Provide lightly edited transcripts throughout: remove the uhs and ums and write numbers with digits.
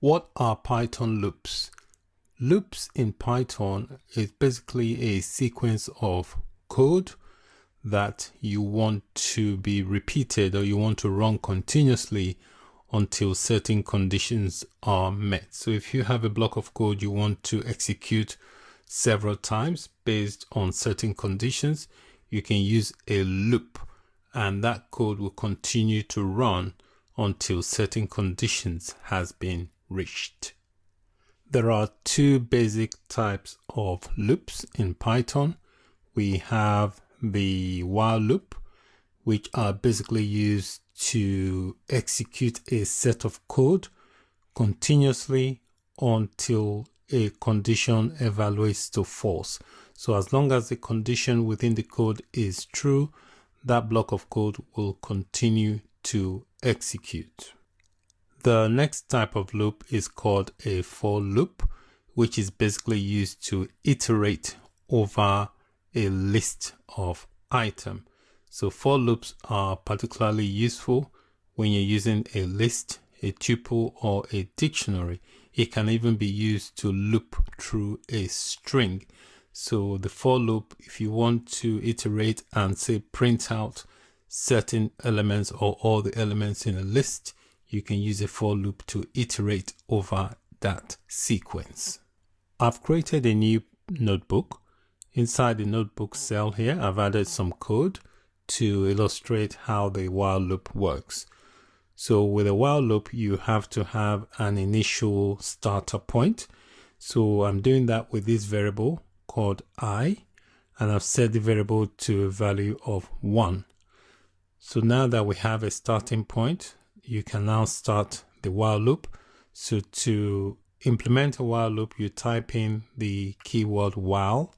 What are Python loops? Loops in Python is basically a sequence of code that you want to be repeated or you want to run continuously until certain conditions are met. So if you have a block of code you want to execute several times based on certain conditions, you can use a loop and that code will continue to run until certain conditions has been reached. There are two basic types of loops in Python. We have the while loop, which are basically used to execute a set of code continuously until a condition evaluates to false. So as long as the condition within the code is true, that block of code will continue to execute. The next type of loop is called a for loop, which is basically used to iterate over a list of items. So for loops are particularly useful when you're using a list, a tuple, or a dictionary. It can even be used to loop through a string. So the for loop, if you want to iterate and say print out certain elements or all the elements in a list, you can use a for loop to iterate over that sequence. I've created a new notebook. Inside the notebook cell here, I've added some code to illustrate how the while loop works. So with a while loop, you have to have an initial starter point. So I'm doing that with this variable called I, and I've set the variable to a value of 1. So now that we have a starting point, you can now start the while loop. So to implement a while loop, you type in the keyword while,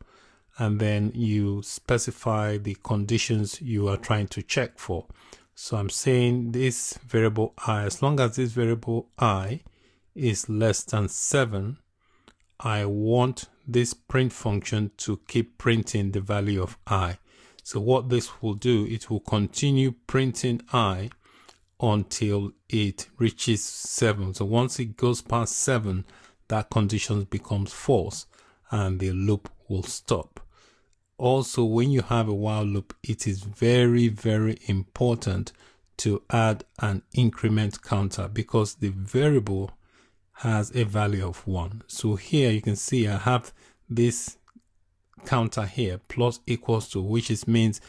and then you specify the conditions you are trying to check for. So I'm saying this variable I, as long as this variable I is less than 7, I want this print function to keep printing the value of I. So what this will do, it will continue printing I until it reaches 7. So once it goes past 7, that condition becomes false and the loop will stop. Also, when you have a while loop, it is very, very important to add an increment counter because the variable has a value of 1. So here you can see I have this counter here, plus equals to, which means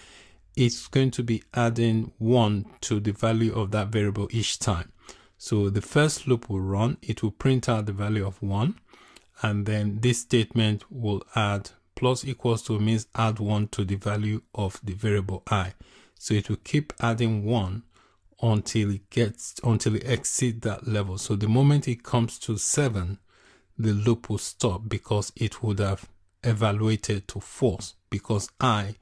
it's going to be adding 1 to the value of that variable each time. So the first loop will run, it will print out the value of 1, and then this statement will add plus equals to means add 1 to the value of the variable I. So it will keep adding 1 until it exceeds that level. So the moment it comes to 7, the loop will stop because it would have evaluated to false because I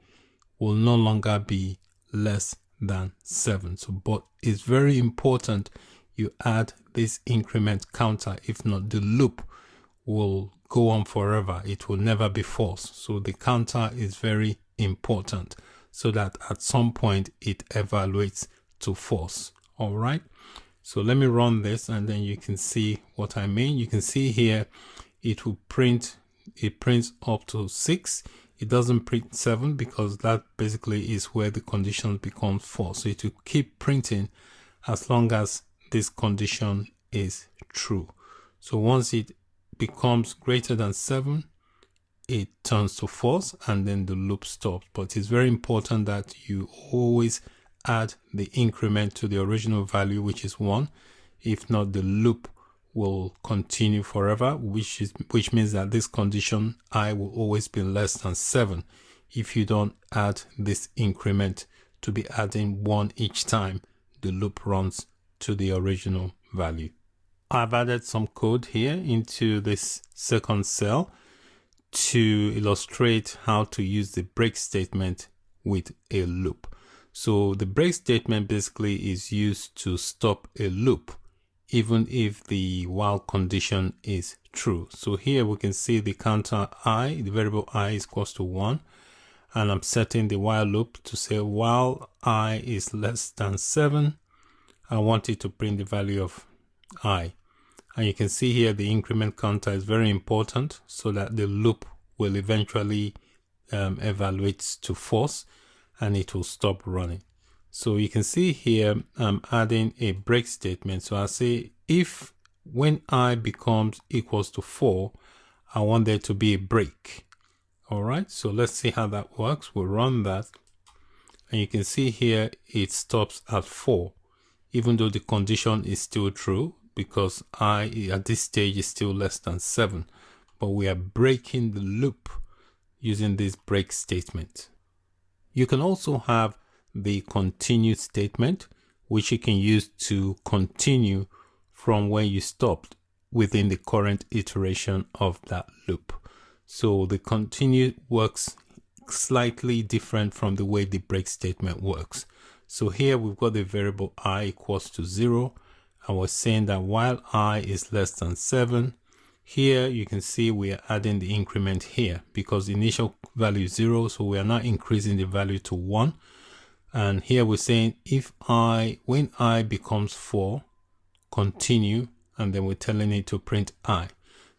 will no longer be less than 7. So, but it's very important you add this increment counter. If not, the loop will go on forever. It will never be false. So the counter is very important so that at some point it evaluates to false. All right. So let me run this and then you can see what I mean. You can see here it will print, it prints up to 6. It doesn't print 7 because that basically is where the condition becomes false. So it will keep printing as long as this condition is true. So once it becomes greater than 7, it turns to false and then the loop stops. But it's very important that you always add the increment to the original value, which is 1. If not, the loop will continue forever, which means that this condition I will always be less than 7 if you don't add this increment to be adding 1 each time the loop runs to the original value. I've added some code here into this second cell to illustrate how to use the break statement with a loop. So the break statement basically is used to stop a loop even if the while condition is true. So here we can see the counter I, the variable I is equals to 1, and I'm setting the while loop to say while I is less than 7, I want it to print the value of I. And you can see here the increment counter is very important so that the loop will eventually evaluate to false and it will stop running. So you can see here I'm adding a break statement. So I say if when I becomes equals to 4, I want there to be a break. All right, so let's see how that works. We'll run that and you can see here it stops at 4, even though the condition is still true because I at this stage is still less than 7, but we are breaking the loop using this break statement. You can also have the continue statement, which you can use to continue from where you stopped within the current iteration of that loop. So the continue works slightly different from the way the break statement works. So here we've got the variable I equals to 0, and we're saying that while I is less than 7, here you can see we are adding the increment here because the initial value is 0, so we are now increasing the value to 1. And here we're saying when I becomes 4, continue, and then we're telling it to print I.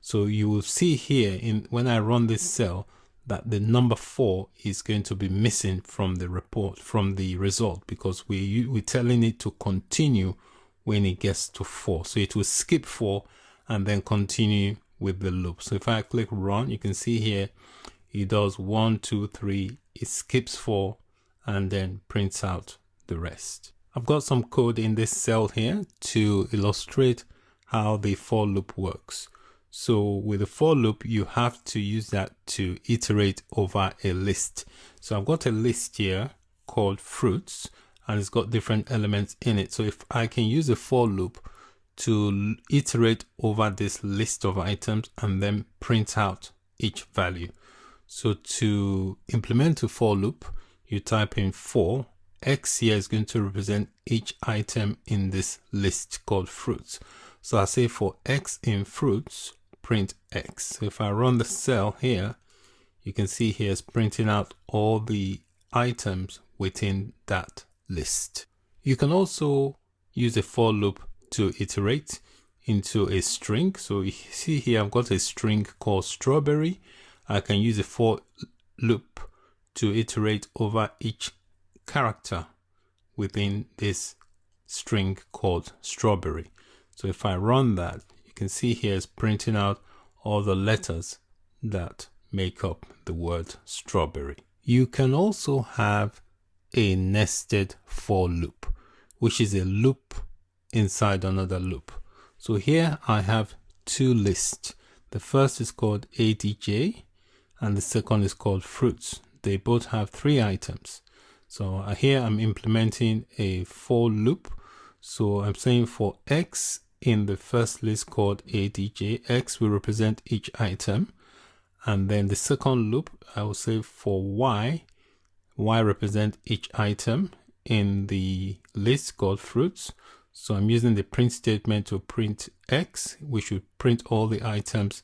So you will see here when I run this cell that the number 4 is going to be missing from the report, from the result, because we're telling it to continue when it gets to 4. So it will skip 4 and then continue with the loop. So if I click run, you can see here it does 1, 2, 3, it skips 4 and then prints out the rest. I've got some code in this cell here to illustrate how the for loop works. So with the for loop, you have to use that to iterate over a list. So I've got a list here called fruits and it's got different elements in it. So if I can use a for loop to iterate over this list of items and then print out each value. So to implement a for loop, you type in for, X here is going to represent each item in this list called fruits. So I say for X in fruits, print X. So if I run the cell here, you can see here it's printing out all the items within that list. You can also use a for loop to iterate into a string. So you see here I've got a string called strawberry. I can use a for loop to iterate over each character within this string called strawberry. So if I run that, you can see here it's printing out all the letters that make up the word strawberry. You can also have a nested for loop, which is a loop inside another loop. So here I have two lists. The first is called ADJ and the second is called fruits. They both have 3 items. So here I'm implementing a for loop. So I'm saying for X in the first list called ADJ, X will represent each item. And then the second loop, I will say for Y, Y represent each item in the list called fruits. So I'm using the print statement to print X, which will print all the items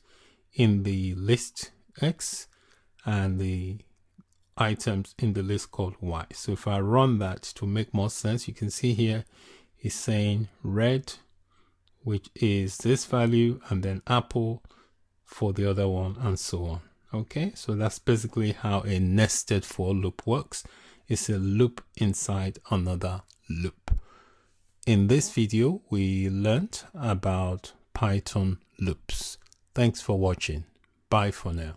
in the list X and the items in the list called Y. So if I run that to make more sense, you can see here it's saying red, which is this value, and then apple for the other one, and so on. Okay, so that's basically how a nested for loop works. It's a loop inside another loop. In this video, we learned about Python loops. Thanks for watching. Bye for now.